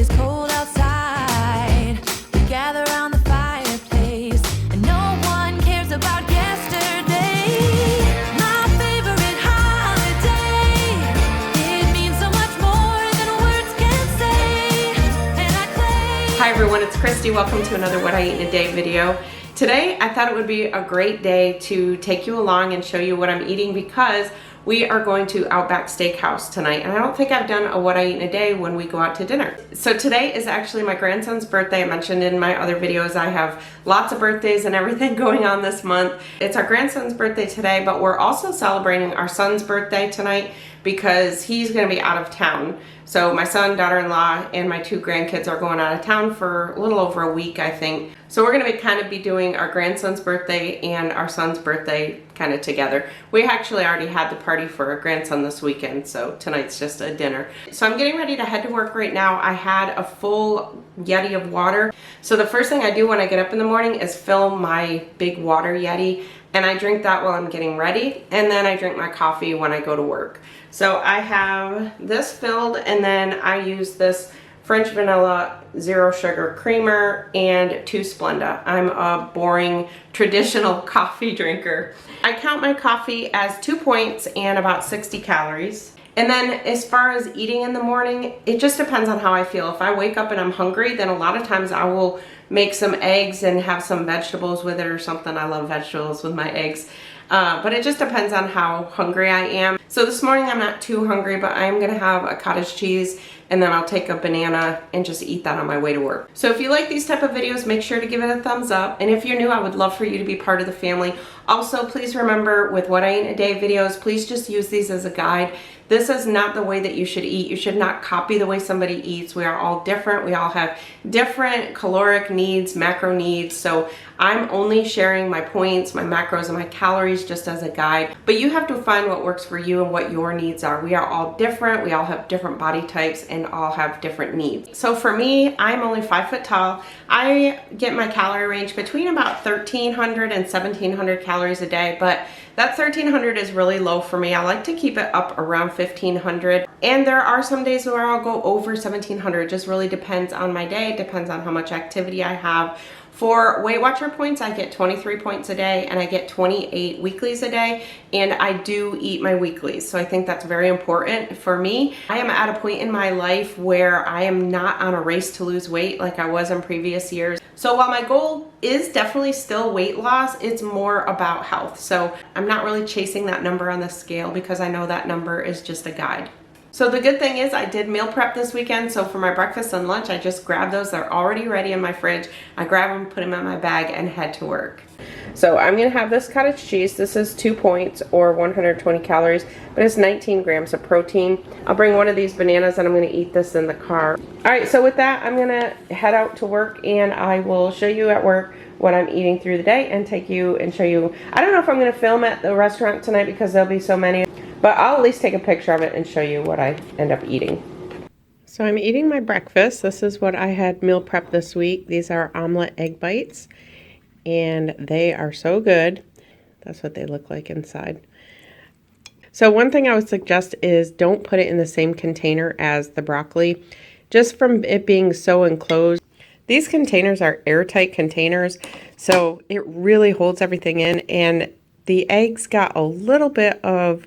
is cold outside. We gather around the fireplace, and no one cares about yesterday. My favorite holiday. It means so much more than words can say. And I claim. Hi everyone, it's Kristi. Welcome to another What I Eat in a Day video. Today I thought it would be a great day to take you along and show you what I'm eating because we are going to Outback Steakhouse tonight, and I don't think I've done a What I Eat in a Day when we go out to dinner. So today is actually my grandson's birthday. I mentioned in my other videos I have lots of birthdays and everything going on this month. It's our grandson's birthday today, but we're also celebrating our son's birthday tonight because he's going to be out of town. So my son, daughter-in-law, and my two grandkids are going out of town for a little over a week, I think. So we're going to kind of be doing our grandson's birthday and our son's birthday kind of together. We actually already had the party for our grandson this weekend, so tonight's just a dinner. So I'm getting ready to head to work right now. I had a full Yeti of water. So the first thing I do when I get up in the morning is fill my big water Yeti, and I drink that while I'm getting ready, and then I drink my coffee when I go to work. So I have this filled, and then I use this French vanilla zero sugar creamer and 2 Splenda. I'm a boring traditional coffee drinker. I count my coffee as 2 points and about 60 calories. And then as far as eating in the morning, it just depends on how I feel. If I wake up and I'm hungry, then a lot of times I will make some eggs and have some vegetables with it or something. I love vegetables with my eggs. But it just depends on how hungry I am. So this morning I'm not too hungry, but I'm gonna have a cottage cheese and then I'll take a banana and just eat that on my way to work. So if you like these type of videos, make sure to give it a thumbs up. And if you're new, I would love for you to be part of the family. Also, please remember with What I Eat in a Day videos, please just use these as a guide. This is not the way that you should eat. You should not copy the way somebody eats. We are all different. We all have different caloric needs, macro needs. So I'm only sharing my points, my macros, and my calories just as a guide. But you have to find what works for you and what your needs are. We are all different. We all have different body types and all have different needs. So for me, I'm only 5 foot tall. I get my calorie range between about 1,300 and 1,700 calories a day, but that 1,300 is really low for me. I like to keep it up around 1,500. And there are some days where I'll go over 1,700. It just really depends on my day. It depends on how much activity I have. For Weight Watcher points, I get 23 points a day and I get 28 weeklies a day, and I do eat my weeklies. So I think that's very important for me. I am at a point in my life where I am not on a race to lose weight like I was in previous years. So while my goal is definitely still weight loss, it's more about health. So I'm not really chasing that number on the scale because I know that number is just a guide. So the good thing is I did meal prep this weekend. So for my breakfast and lunch, I just grabbed those. They're already ready in my fridge. I grab them, put them in my bag, and head to work. So I'm gonna have this cottage cheese. This is 2 points or 120 calories, but it's 19 grams of protein. I'll bring one of these bananas and I'm gonna eat this in the car. All right, so with that, I'm gonna head out to work and I will show you at work what I'm eating through the day and take you and show you. I don't know if I'm gonna film at the restaurant tonight because there'll be so many, but I'll at least take a picture of it and show you what I end up eating. So I'm eating my breakfast. This is what I had meal prep this week. These are omelet egg bites, and they are so good. That's what they look like inside. So one thing I would suggest is don't put it in the same container as the broccoli, just from it being so enclosed. These containers are airtight containers, so it really holds everything in, and the eggs got a little bit of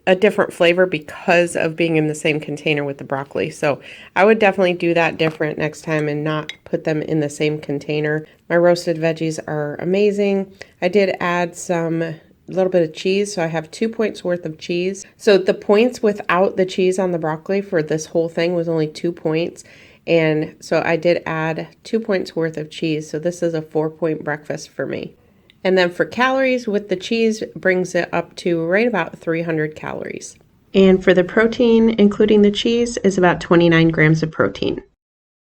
a different flavor because of being in the same container with the broccoli. So I would definitely do that different next time and not put them in the same container. My roasted veggies are amazing. I did add a little bit of cheese, so I have 2 points worth of cheese. So the points without the cheese on the broccoli for this whole thing was only 2 points. And so I did add 2 points worth of cheese. So this is a 4-point breakfast for me. And then for calories, with the cheese, brings it up to right about 300 calories. And for the protein, including the cheese, is about 29 grams of protein.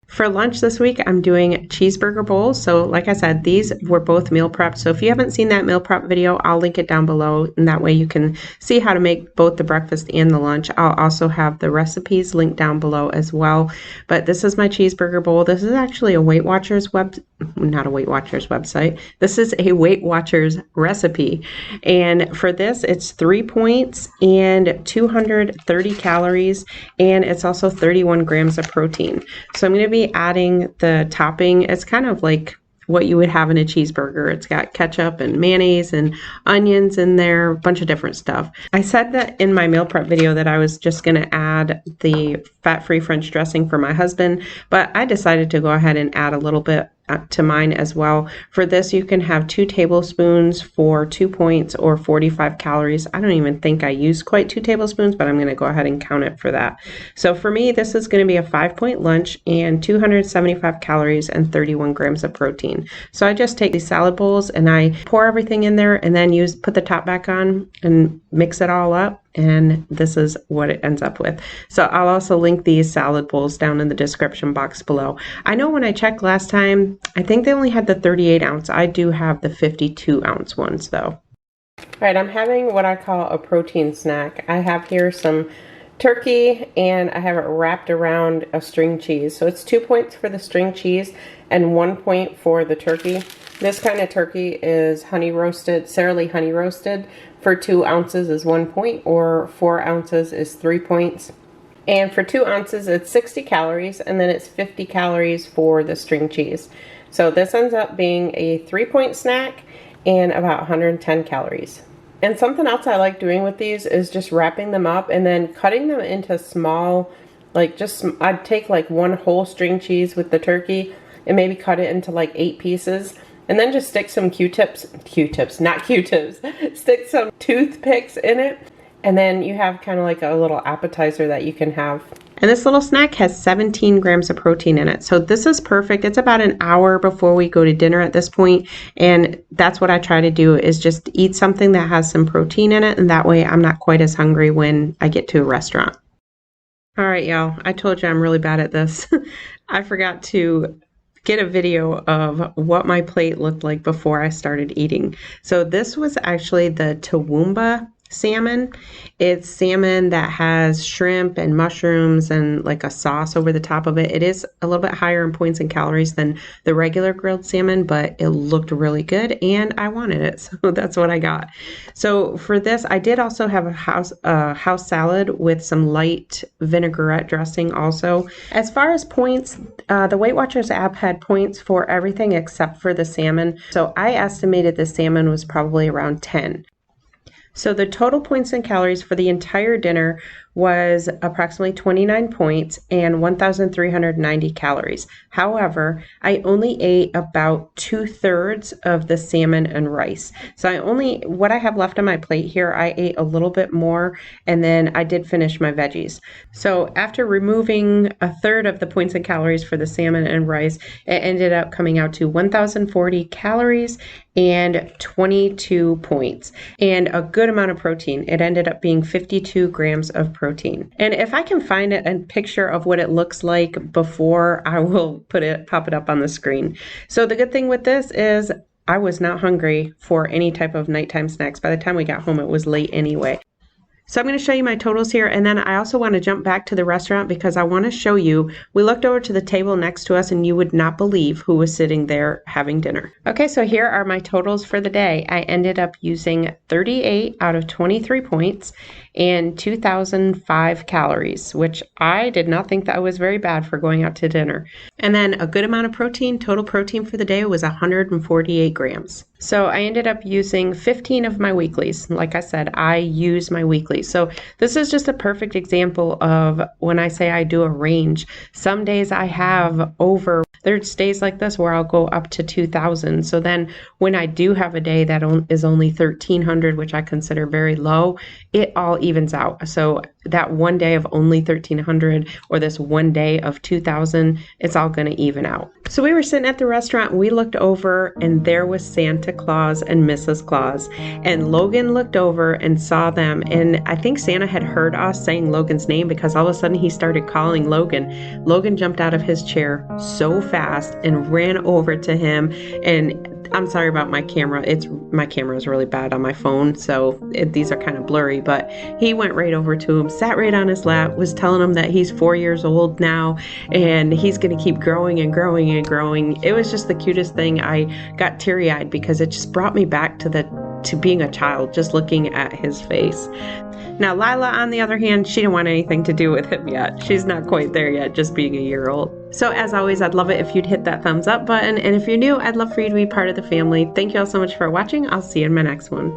For lunch this week, I'm doing cheeseburger bowls. So like I said, these were both meal prepped. So if you haven't seen that meal prep video, I'll link it down below. And that way you can see how to make both the breakfast and the lunch. I'll also have the recipes linked down below as well. But this is my cheeseburger bowl. This is actually a Weight Watchers not a Weight Watchers website. This is a Weight Watchers recipe. And for this, it's 3 points and 230 calories. And it's also 31 grams of protein. So I'm going to be adding the topping. It's kind of like what you would have in a cheeseburger. It's got ketchup and mayonnaise and onions in there, a bunch of different stuff. I said that in my meal prep video that I was just going to add the fat-free French dressing for my husband, but I decided to go ahead and add a little bit to mine as well. For this, you can have 2 tablespoons for 2 points or 45 calories. I don't even think I used quite 2 tablespoons, but I'm going to go ahead and count it for that. So for me, this is going to be a 5-point lunch and 275 calories and 31 grams of protein. So I just take these salad bowls and I pour everything in there and then put the top back on and mix it all up. And this is what it ends up with. So I'll also link these salad bowls down in the description box below. I know when I checked last time, I think they only had the 38 ounce. I do have the 52 ounce ones though. All right, I'm having what I call a protein snack. I have here some turkey and I have it wrapped around a string cheese. So it's 2 points for the string cheese and 1 point for the turkey. This kind of turkey is honey roasted, Sara Lee honey roasted. For 2 ounces is 1 point, or 4 ounces is 3 points. And for 2 ounces, it's 60 calories, and then it's 50 calories for the string cheese. So this ends up being a 3-point snack and about 110 calories. And something else I like doing with these is just wrapping them up and then cutting them into small, I'd take like 1 whole string cheese with the turkey and maybe cut it into like 8 pieces. And then just stick some not Q-tips, stick some toothpicks in it. And then you have kind of like a little appetizer that you can have. And this little snack has 17 grams of protein in it. So this is perfect. It's about an hour before we go to dinner at this point. And that's what I try to do, is just eat something that has some protein in it. And that way I'm not quite as hungry when I get to a restaurant. All right, y'all. I told you I'm really bad at this. I forgot to get a video of what my plate looked like before I started eating. So this was actually the Toowoomba salmon. It's salmon that has shrimp and mushrooms and like a sauce over the top of it. It is a little bit higher in points and calories than the regular grilled salmon, but it looked really good and I wanted it. So that's what I got. So for this, I did also have a house salad with some light vinaigrette dressing also. As far as points, the Weight Watchers app had points for everything except for the salmon. So I estimated the salmon was probably around 10. So the total points and calories for the entire dinner was approximately 29 points and 1,390 calories. However, I only ate about 2/3 of the salmon and rice. So what I have left on my plate here, I ate a little bit more and then I did finish my veggies. So after removing 1/3 of the points and calories for the salmon and rice, it ended up coming out to 1,040 calories and 22 points and a good amount of protein. It ended up being 52 grams of protein. And if I can find a picture of what it looks like before, I will pop it up on the screen. So the good thing with this is I was not hungry for any type of nighttime snacks. By the time we got home, it was late anyway. So I'm going to show you my totals here, and then I also want to jump back to the restaurant because I want to show you, we looked over to the table next to us and you would not believe who was sitting there having dinner. Okay, so here are my totals for the day. I ended up using 38 out of 23 points and 2,005 calories, which I did not think that was very bad for going out to dinner. And then a good amount of protein. Total protein for the day was 148 grams. So I ended up using 15 of my weeklies. Like I said, I use my weeklies. So this is just a perfect example of when I say I do a range. Some days I have there's days like this where I'll go up to 2,000. So then when I do have a day that is only 1,300, which I consider very low, it all evens out. So that one day of only 1,300 or this one day of 2,000, it's all going to even out. So we were sitting at the restaurant and we looked over and there was Santa Claus and Mrs. Claus. And Logan looked over and saw them. And I think Santa had heard us saying Logan's name because all of a sudden he started calling Logan. Logan jumped out of his chair so fast and ran over to him. And I'm sorry about my camera. My camera is really bad on my phone, so these are kind of blurry, but he went right over to him, sat right on his lap, was telling him that he's 4 years old now and he's going to keep growing and growing and growing. It was just the cutest thing. I got teary-eyed because it just brought me back to being a child, just looking at his face. Now, Lila, on the other hand, she didn't want anything to do with him yet. She's not quite there yet, just being a year old. So as always, I'd love it if you'd hit that thumbs up button. And if you're new, I'd love for you to be part of the family. Thank you all so much for watching. I'll see you in my next one.